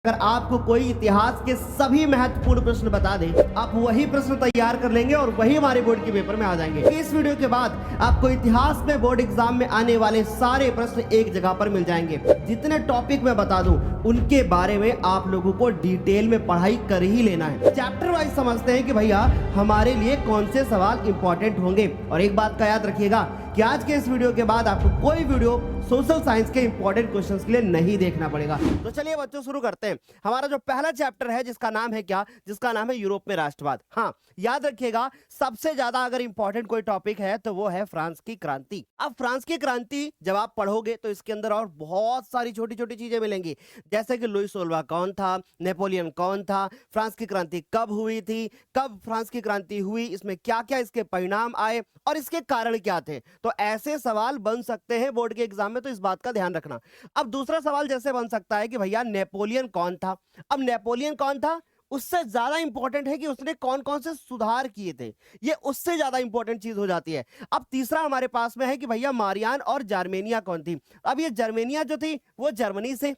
अगर आपको कोई इतिहास के सभी महत्वपूर्ण प्रश्न बता दे, आप वही प्रश्न तैयार कर लेंगे और वही हमारे बोर्ड के पेपर में आ जाएंगे। इस वीडियो के बाद आपको इतिहास में बोर्ड एग्जाम में आने वाले सारे प्रश्न एक जगह पर मिल जाएंगे। जितने टॉपिक मैं बता दूं उनके बारे में आप लोगों को डिटेल में पढ़ाई कर ही लेना है। चैप्टर वाइज समझते हैं कि भैया हमारे लिए कौन से सवाल इंपॉर्टेंट होंगे। और एक बात का याद रखिएगा कि आज के इस वीडियो के बाद आपको कोई वीडियो सोशल साइंस के इंपॉर्टेंट क्वेश्चंस के लिए नहीं देखना पड़ेगा। तो चलिए बच्चों शुरू करते हैं। हमारा जो पहला चैप्टर है जिसका नाम है क्या, जिसका नाम है यूरोप में राष्ट्रवाद। हाँ, याद रखिएगा सबसे ज्यादा अगर इंपॉर्टेंट कोई टॉपिक है तो वो है फ्रांस की क्रांति। अब फ्रांस की क्रांति जब आप पढ़ोगे तो इसके अंदर और बहुत सारी छोटी छोटी चीजें मिलेंगी, जैसे कि लुई 16वां कौन था, नेपोलियन कौन था, फ्रांस की क्रांति कब हुई थी, कब फ्रांस की क्रांति हुई, इसमें क्या क्या इसके परिणाम आए और इसके कारण क्या थे। तो ऐसे सवाल बन सकते हैं बोर्ड के एग्जाम में, तो इस बात का ध्यान रखना। अब दूसरा सवाल जैसे बन सकता है कि भैया नेपोलियन कौन था। अब नेपोलियन कौन था, उससे ज्यादा इंपॉर्टेंट है कि उसने कौन कौन से सुधार किए थे, ये उससे ज्यादा इंपॉर्टेंट चीज हो जाती है। अब तीसरा हमारे पास में है कि भैया मारियान और जर्मेनिया कौन थी। अब ये जर्मेनिया जो थी वो जर्मनी से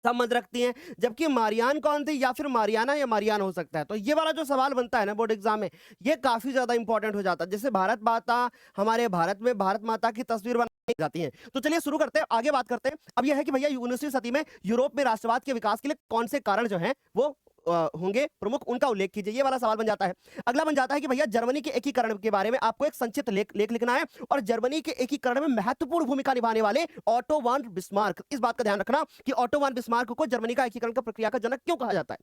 संबंध रखती हैं, जबकि मारियान कौन थी, या फिर मारियाना या मारियान हो सकता है। तो ये वाला जो सवाल बनता है ना बोर्ड एग्जाम में, ये काफी ज्यादा इंपॉर्टेंट हो जाता है। जैसे भारत माता, हमारे भारत में भारत माता की तस्वीर बनाई जाती है। तो चलिए शुरू करते हैं, आगे बात करते हैं। अब यह है कि भैया 19वीं सदी में यूरोप में राष्ट्रवाद के विकास के लिए कौन से कारण जो हैं वो होंगे प्रमुख, उनका उल्लेख कीजिए। ये वाला सवाल बन जाता है। अगला बन जाता है कि भैया जर्मनी के एकीकरण के बारे में आपको एक संक्षिप्त लेख लिखना है, और जर्मनी के एकीकरण में महत्वपूर्ण भूमिका निभाने वाले ऑटो वन बिस्मार्क, इस बात का ध्यान रखना कि ऑटो वन बिस्मार्क को जर्मनी का एकीकरण का प्रक्रिया का जनक क्यों कहा जाता है।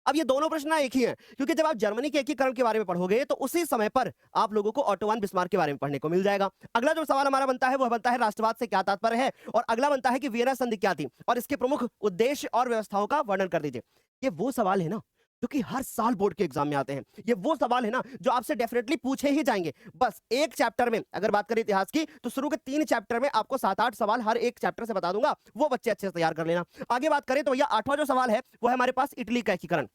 अब ये दोनों प्रश्न एक ही हैं, क्योंकि जब आप जर्मनी के एकीकरण के बारे में पढ़ोगे तो उसी समय पर आप लोगों को ऑटो वन बिस्मार्क के बारे में पढ़ने को मिल जाएगा। अगला जो सवाल हमारा बनता है वह बनता है राष्ट्रवाद से क्या तात्पर्य है, और अगला बनता है कि वियना संधि क्या थी और इसके प्रमुख उद्देश्य और व्यवस्थाओं का वर्णन कर दीजिए। ये वो सवाल है ना जो कि हर साल बोर्ड के एग्जाम में आते हैं। ये वो सवाल है ना जो आपसे डेफिनेटली पूछे ही जाएंगे। बस एक चैप्टर में अगर बात करें इतिहास की तो शुरू के 3 चैप्टर में आपको 7-8 सवाल हर एक चैप्टर से बता दूंगा, वो बच्चे अच्छे से तैयार कर लेना। आगे बात करें तो भैया 8वां जो सवाल है वो है हमारे पास इटली का एकीकरण।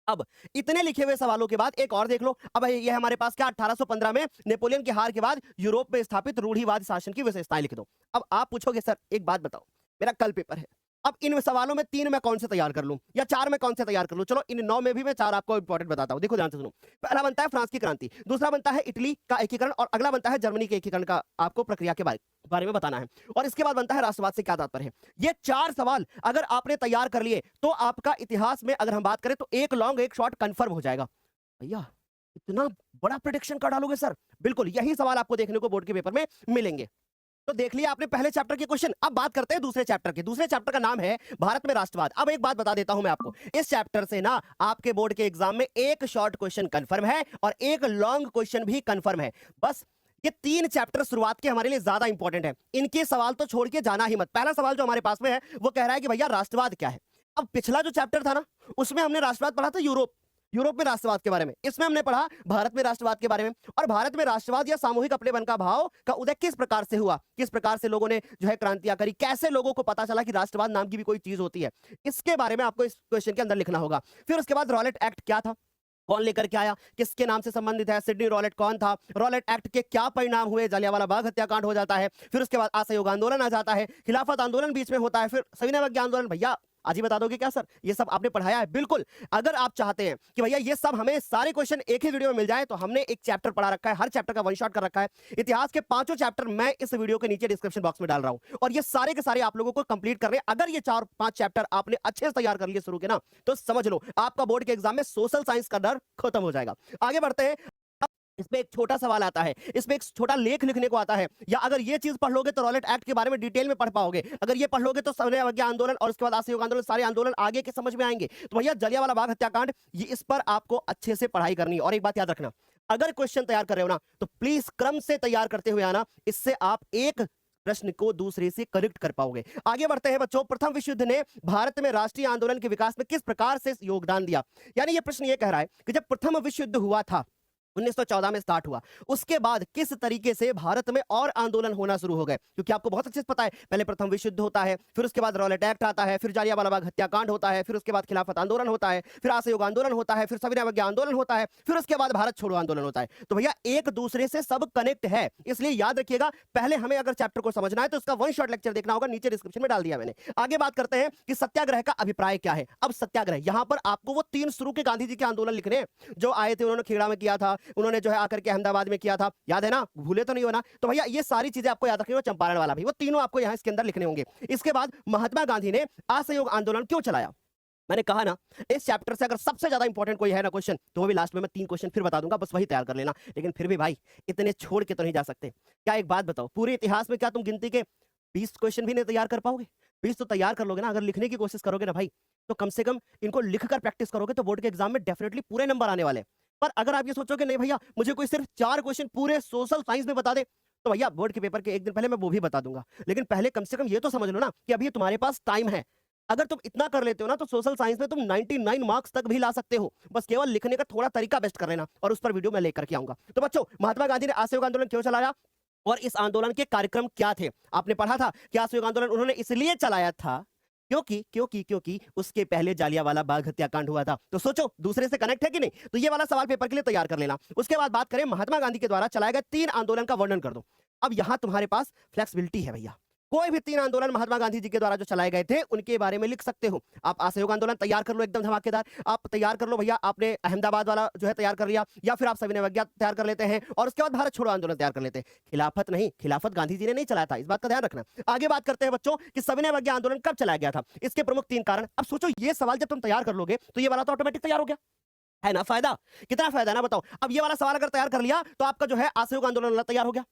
अब इतने लिखे हुए सवालों के बाद एक और देख लो। अब ये हमारे पास क्या 1815 में नेपोलियन की हार के बाद यूरोप में स्थापित रूढ़िवादी शासन की विशेषताएं लिख दो। अब आप पूछोगे सर एक बात बताओ, मेरा कल पेपर है, अब इन सवालों में 3 मैं कौन से तैयार कर लूं या 4 में कौन से तैयार कर लूं। चलो इन 9 में भी मैं 4 आपको इंपॉर्टेंट बताता हूं, देखो ध्यान से सुनो। पहला बनता है फ्रांस की क्रांति, दूसरा बनता है इटली का एकीकरण, और अगला बनता है जर्मनी के एकीकरण का आपको प्रक्रिया के बारे में बताना है, और इसके बाद बनता है राष्ट्रवाद से क्या तात्पर्य है। ये 4 सवाल अगर आपने तैयार कर लिए तो आपका इतिहास में अगर हम बात करें तो एक लॉन्ग एक शॉर्ट कंफर्म हो जाएगा। भैया इतना बड़ा प्रेडिक्शन कर डालोगे सर, बिल्कुल यही सवाल आपको देखने को बोर्ड के पेपर में मिलेंगे। तो देख लिया आपने पहले चैप्टर के क्वेश्चन। अब बात करते हैं दूसरे चैप्टर की। दूसरे चैप्टर का नाम है भारत में राष्ट्रवाद। अब एक बात बता देता हूं मैं आपको, इस चैप्टर से ना आपके बोर्ड के एग्जाम में एक शॉर्ट क्वेश्चन कंफर्म है और एक लॉन्ग क्वेश्चन भी कंफर्म है। बस ये 3 चैप्टर शुरुआत के हमारे लिए ज्यादा इंपॉर्टेंट है, इनके सवाल तो छोड़ के जाना ही मत। पहला सवाल जो हमारे पास में है वो कह रहा है कि भैया राष्ट्रवाद क्या है। अब पिछला जो चैप्टर था ना उसमें हमने राष्ट्रवाद पढ़ा था यूरोप में राष्ट्रवाद के बारे में, इसमें हमने पढ़ा भारत में राष्ट्रवाद के बारे में। और भारत में राष्ट्रवाद या सामूहिक अपनेपन का भाव का उदय किस प्रकार से हुआ, किस प्रकार से लोगों ने जो है क्रांतियां करी, कैसे लोगों को पता चला कि राष्ट्रवाद नाम की भी कोई चीज होती है, इसके बारे में आपको इस क्वेश्चन के अंदर लिखना होगा। फिर उसके बाद रॉलेट एक्ट क्या था, कौन लेकर के आया, किसके नाम से संबंधित है, सिडनी रॉलेट कौन था, रॉलेट एक्ट के क्या परिणाम हुए, जलियांवाला बाग हत्याकांड हो जाता है, फिर उसके बाद असहयोग आंदोलन आ जाता है, खिलाफत आंदोलन बीच में होता है, फिर सविनय अवज्ञा आंदोलन। भैया आज ही बता दोगे क्या सर ये सब आपने पढ़ाया है? बिल्कुल। अगर आप चाहते हैं कि भैया ये सब हमें सारे क्वेश्चन एक ही वीडियो में मिल जाए तो हमने एक चैप्टर पढ़ा रखा है, हर चैप्टर का वन शॉट कर रखा है। इतिहास के 5 चैप्टर मैं इस वीडियो के नीचे डिस्क्रिप्शन बॉक्स में डाल रहा हूं, और ये सारे के सारे आप लोगों को कंप्लीट कर रहे हैं। अगर ये 4-5 चैप्टर आपने अच्छे से तैयार कर लिए शुरू के ना, तो समझ लो आपका बोर्ड के एग्जाम में सोशल साइंस का डर खत्म हो जाएगा। आगे बढ़ते हैं। इसमें एक छोटा सवाल आता है, इसमें एक छोटा लेख लिखने को आता है, या अगर ये चीज पढ़ लोगे तो रॉलेट एक्ट के बारे में डिटेल में पढ़ पाओगे, अगर ये पढ़ लोगे तो सविनय अवज्ञा आंदोलन और उसके बाद असहयोग आंदोलन, सारे आंदोलन आगे के समझ में आएंगे। तो भैया जलियांवाला बाग हत्याकांड, ये इस पर आपको अच्छे से पढ़ाई करनी है। और एक बात याद रखना, अगर क्वेश्चन तैयार कर रहे हो ना तो प्लीज क्रम से तैयार करते हुए आना, इससे आप एक प्रश्न को दूसरे से करेक्ट कर पाओगे। आगे बढ़ते हैं बच्चों। प्रथम विश्व युद्ध ने भारत में राष्ट्रीय आंदोलन के विकास में किस प्रकार से योगदान दिया। यानी ये प्रश्न ये कह रहा है कि जब प्रथम विश्व युद्ध हुआ था 1914 में स्टार्ट हुआ। उसके बाद किस तरीके से भारत में और आंदोलन होना शुरू हो गए, क्योंकि आपको बहुत अच्छे से पता है, पहले प्रथम विश्व युद्ध होता है, फिर उसके बाद रॉलेट एक्ट आता है, फिर जालियांवाला बाग हत्याकांड होता है, फिर उसके बाद खिलाफत आंदोलन होता है, फिर असहयोग आंदोलन होता है, फिर सविनय अवज्ञा आंदोलन होता है, फिर उसके बाद भारत छोड़ो आंदोलन होता है। तो भैया एक दूसरे से सब कनेक्ट है, इसलिए याद रखिएगा, पहले हमें अगर चैप्टर को समझना है तो इसका वन शॉट लेक्चर देखना होगा, नीचे डिस्क्रिप्शन में डाल दिया मैंने। आगे बात करते हैं कि सत्याग्रह का अभिप्राय क्या है। अब सत्याग्रह, यहां पर आपको वो 3 शुरू के गांधी जी के आंदोलन लिखने हैं, जो आए थे, उन्होंने खेड़ा में किया था, उन्होंने जो है आकर के अहमदाबाद में किया था, याद है ना, भूले तो नहीं हो ना। तो भैया ये सारी चीजें आपको याद रखनी हो, चंपारण वाला भी, वो तीनों आपको यहां इसके अंदर लिखने होंगे। इसके बाद महात्मा गांधी ने असहयोग आंदोलन क्यों चलाया। मैंने कहा ना, इस चैप्टर से अगर सबसे ज्यादा इंपॉर्टेंट कोई है ना क्वेश्चन, तो वो भी लास्ट में मैं 3 क्वेश्चन फिर बता दूंगा, बस वही तैयार कर लेना। लेकिन फिर भी भाई इतने छोड़ के तो नहीं जा सकते। क्या एक बात बताओ, पूरे इतिहास में क्या तुम गिनती के 20 क्वेश्चन भी नहीं तैयार कर पाओगे? 20 तो तैयार कर लोगे ना, अगर लिखने की कोशिश करोगे ना भाई, तो कम से कम इनको लिखकर प्रैक्टिस करोगे तो बोर्ड के एग्जाम में डेफिनेटली पूरे नंबर आने वाले। पर अगर आप ये सोचोगे नहीं भैया मुझे कोई सिर्फ 4 क्वेश्चन पूरे सोशल साइंस में बता दे, तो भैया बोर्ड के पेपर के एक दिन पहले मैं वो भी बता दूंगा। लेकिन पहले कम से कम ये तो समझ लो ना कि अभी तुम्हारे पास टाइम है। अगर तुम इतना कर लेते हो ना, तो सोशल साइंस में तुम 99 मार्क्स तक भी ला सकते हो। बस केवल लिखने का थोड़ा तरीका बेस्ट कर लेना, और उस पर वीडियो मैं लेकर के आऊंगा। तो बच्चों, महात्मा गांधी ने असहयोग आंदोलन क्यों चलाया और इस आंदोलन के कार्यक्रम क्या थे? आपने पढ़ा था कि असहयोग आंदोलन उन्होंने इसलिए चलाया था क्योंकि उसके पहले जालियांवाला बाग हत्याकांड हुआ था। तो सोचो, दूसरे से कनेक्ट है कि नहीं? तो ये वाला सवाल पेपर के लिए तैयार कर लेना। उसके बाद बात करें महात्मा गांधी के द्वारा चलाए गए 3 आंदोलन का वर्णन कर दो। अब यहां तुम्हारे पास फ्लेक्सिबिलिटी है भैया, कोई भी 3 आंदोलन महात्मा गांधी जी के द्वारा जो चलाए गए थे उनके बारे में लिख सकते हो। आप असहयोग आंदोलन तैयार कर लो, एकदम धमाकेदार आप तैयार कर लो भैया। आपने अहमदाबाद वाला जो है तैयार कर लिया, या फिर आप सविनय अवज्ञा तैयार कर लेते हैं, और उसके बाद भारत छोड़ो आंदोलन तैयार कर लेते हैं। खिलाफत नहीं, खिलाफत गांधी जी ने नहीं चलाया था, इस बात का ध्यान रखना। आगे बात करते हैं बच्चों कि सविनय अवज्ञा आंदोलन कब चलाया गया था, इसके प्रमुख 3 कारण। अब सोचो, ये सवाल जब तुम तैयार कर लोगे तो ये वाला तो ऑटोमेटिक तैयार हो गया, है ना? फायदा कितना फायदा है ना, बताओ। अब ये वाला सवाल अगर तैयार कर लिया तो आपका जो है असहयोग आंदोलन तैयार हो गया।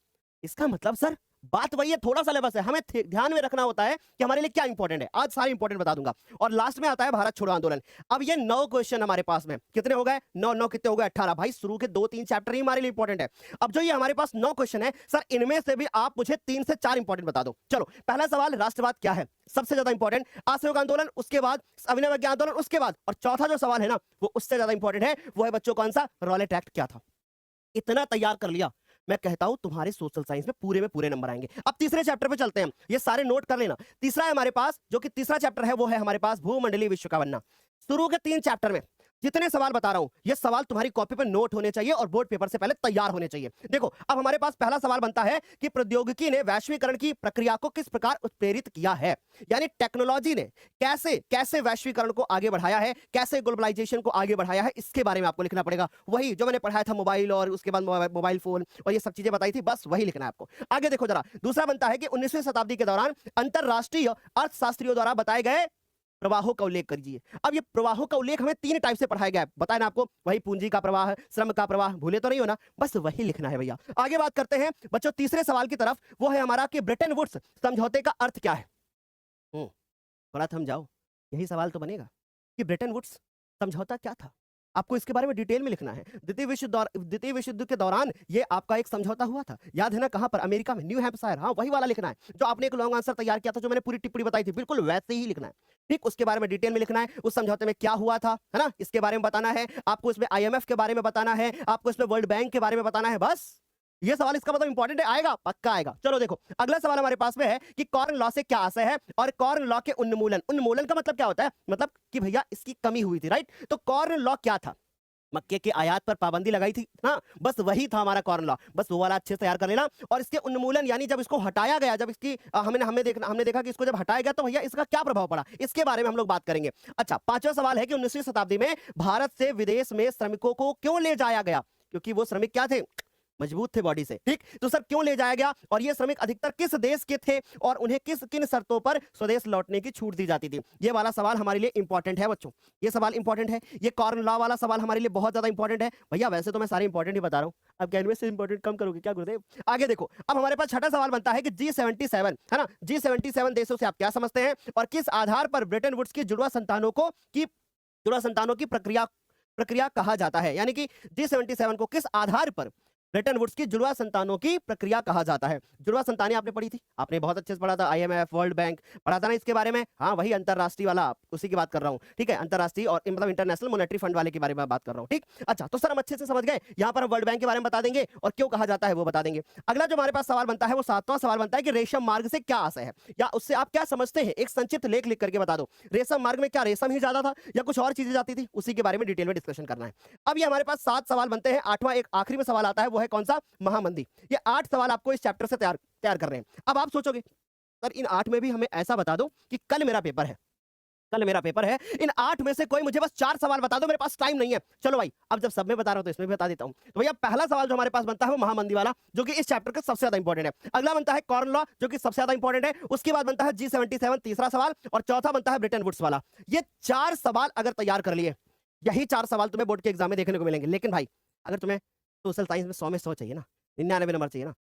इसका मतलब सर बात वही है, थोड़ा सा सिलेबस है, हमें ध्यान में रखना होता है कि हमारे लिए क्या इंपॉर्टेंट है। आज सारे इंपॉर्टेंट बता दूंगा, और लास्ट में आता है भारत छोड़ो आंदोलन। अब ये 9 क्वेश्चन हमारे पास में कितने हो गए? 9 कितने हो गए? 18 भाई। शुरू के 2-3 चैप्टर ही हमारे लिए इंपॉर्टेंट है। अब जो ये हमारे पास 9 क्वेश्चन है सर, इनमें से भी आप मुझे 3 से 4 इंपॉर्टेंट बता दो। चलो, पहला सवाल, राष्ट्रवाद क्या है? सबसे ज्यादा इंपॉर्टेंट। असहयोग आंदोलन, उसके बाद सविनय अवज्ञा आंदोलन, उसके बाद, और चौथा जो सवाल है ना वो उससे ज्यादा इंपॉर्टेंट है, वो है बच्चों कौन सा? रॉलेट एक्ट क्या था? इतना तैयार कर लिया, मैं कहता हूं तुम्हारे सोशल साइंस में पूरे नंबर आएंगे। अब तीसरे चैप्टर पे चलते हैं, ये सारे नोट कर लेना। तीसरा है हमारे पास, जो कि तीसरा चैप्टर है वो है हमारे पास भूमंडलीय विश्व का बनना। शुरू के 3 चैप्टर में जितने सवाल बता रहा हूं, ये सवाल तुम्हारी कॉपी पर नोट होने चाहिए और बोर्ड पेपर से पहले तैयार होने चाहिए। देखो, अब हमारे पास पहला सवाल बनता है कि प्रौद्योगिकी ने वैश्वीकरण की प्रक्रिया को किस प्रकार उत्प्रेरित किया है, यानी टेक्नोलॉजी ने कैसे वैश्वीकरण को आगे बढ़ाया है, कैसे ग्लोबलाइजेशन को आगे बढ़ाया है, इसके बारे में आपको लिखना पड़ेगा। वही जो मैंने पढ़ाया था, मोबाइल और उसके बाद मोबाइल फोन और ये सब चीजें बताई थी, बस वही लिखना है आपको। आगे देखो जरा, दूसरा बनता है कि 19वीं शताब्दी के दौरान अंतरराष्ट्रीय अर्थशास्त्रियों द्वारा बताए गए प्रवाहों का उल्लेख करिए। अब ये प्रवाहों का उल्लेख हमें 3 टाइप से पढ़ाया गया है, बताया ना आपको, वही पूंजी का प्रवाह, श्रम का प्रवाह, भूले तो नहीं हो ना, बस वही लिखना है भैया। आगे बात करते हैं बच्चों तीसरे सवाल की तरफ, वो है हमारा कि ब्रेटन वुड्स समझौते का अर्थ क्या है। थोड़ा थम जाओ, यही सवाल तो बनेगा कि ब्रेटन वुड्स समझौता क्या था। आपको इसके बारे में डिटेल में लिखना है। द्वितीय विश्व युद्ध के दौरान ये आपका एक समझौता हुआ था, याद है ना, कहां पर? अमेरिका में, न्यू हैम्पशायर। हाँ, वही वाला लिखना है जो आपने एक लॉन्ग आंसर तैयार किया था, जो मैंने पूरी टिप्पणी बताई थी, बिल्कुल वैसे ही लिखना है। ठीक, उसके बारे में डिटेल में लिखना है, उस समझौते में क्या हुआ था, है ना, इसके बारे में बताना है आपको। इसमें IMF के बारे में बताना है आपको, इसमें वर्ल्ड बैंक के बारे में बताना है। बस ये सवाल, इसका मतलब इंपॉर्टेंट है, आएगा, पक्का आएगा। चलो देखो, अगला सवाल हमारे पास में है कि कॉर्न लॉ से क्या आशय है, और कॉर्न लॉ के उन्मूलन का मतलब क्या होता है? मतलब कि भैया इसकी कमी हुई थी, राइट? तो कॉर्न लॉ क्या था? मक्के के आयात पर पाबंदी लगाई थी ना, बस वही था हमारा कॉर्न लॉ। बस वो वाला अच्छे से तैयार कर लेना। और इसके उन्मूलन, यानी जब इसको हटाया गया, जब इसकी हमने देखा कि इसको जब हटाया गया तो भैया इसका क्या प्रभाव पड़ा, इसके बारे में हम लोग बात करेंगे। अच्छा, 5वां सवाल है कि 19वीं शताब्दी में भारत से विदेश में श्रमिकों को क्यों ले जाया गया? क्योंकि वो श्रमिक क्या थे? मजबूत थे बॉडी से। ठीक, तो सर क्यों ले जाया गया, और ये श्रमिक अधिकतर किस देश के थे, और उन्हें किन शर्तों पर स्वदेश लौटने की छूट दी जाती थी? ये वाला सवाल हमारे लिए इंपॉर्टेंट है बच्चों, ये सवाल इंपॉर्टेंट है। ये कॉर्न लॉ वाला सवाल हमारे लिए बहुत ज्यादा इंपॉर्टेंट है भैया। वैसे तो मैं सारे इंपॉर्टेंट ही बता रहा हूँ, अब कैनवे से इंपॉर्टेंट कम करोगे क्या गुरुदेव? आगे देखो, अब हमारे पास 6वां सवाल बनता है कि G77, है ना, G77 देशों से आप क्या समझते हैं, और किस आधार पर ब्रेटन वुड्स की जुड़वा संतानों की प्रक्रिया कहा जाता है, यानी कि G77 को किस आधार पर ब्रेटन वुड्स की जुड़वा संतानों की प्रक्रिया कहा जाता है। जुड़वा संतानें आपने पढ़ी थी, आपने बहुत अच्छे से पढ़ा था, आईएमएफ, वर्ल्ड बैंक पढ़ा था ना इसके बारे में। हाँ, वही अंतरराष्ट्रीय वाला, उसी की बात कर रहा हूँ, ठीक है, अंतरराष्ट्रीय और मतलब इंटरनेशनल मॉनेटरी फंड वाले के बारे में बात कर रहा हूँ, ठीक। अच्छा, तो सर हम अच्छे से समझ गए, यहाँ पर हम वर्ल्ड बैंक के बारे में बता देंगे और क्यों कहा जाता है वो बता देंगे। अगला जो हमारे पास सवाल बनता है वो 7वां सवाल बनता है कि रेशम मार्ग से क्या आशय है, या उससे आप क्या समझते हैं, एक संक्षिप्त लेख लिख करके बता दो। रेशम मार्ग में क्या रेशम ही ज्यादा था या कुछ और चीजें जाती थी, उसी के बारे में डिटेल में डिस्कशन करना है। अब ये हमारे पास 7 सवाल बनते हैं। 8वां एक आखिरी में सवाल आता है, वो है कौन सा, महामंदी। ये 8 सवाल आपको इस चैप्टर से तैयार कर रहे हैं। अब आप सोचोगे सर इन 8 में भी हमें ऐसा बता दो कि कल मेरा पेपर है, कल मेरा पेपर है, इन 8 में से कोई मुझे बस 4 सवाल बता दो, मेरे पास टाइम नहीं है। चलो भाई, अब जब सब में बता रहा हूं तो इसमें भी बता देता हूं। तो भैया पहला सवाल जो हमारे पास बनता है वो महामंदी वाला, जो कि इस चैप्टर का सबसे ज्यादा इंपॉर्टेंट है। अगला बनता है कॉर्न लॉ, जो कि सबसे ज्यादा इंपॉर्टेंट है। उसके बाद बनता है G77 तीसरा सवाल, और चौथा बनता है ब्रेटन वुड्स वाला। ये 4 सवाल अगर तैयार कर लिए, यही 4 सवाल तुम्हें बोर्ड के एग्जाम में देखने को मिलेंगे। लेकिन भाई अगर तुम्हें सोशल साइंस में 100 में 100 चाहिए ना, 99 नंबर चाहिए ना,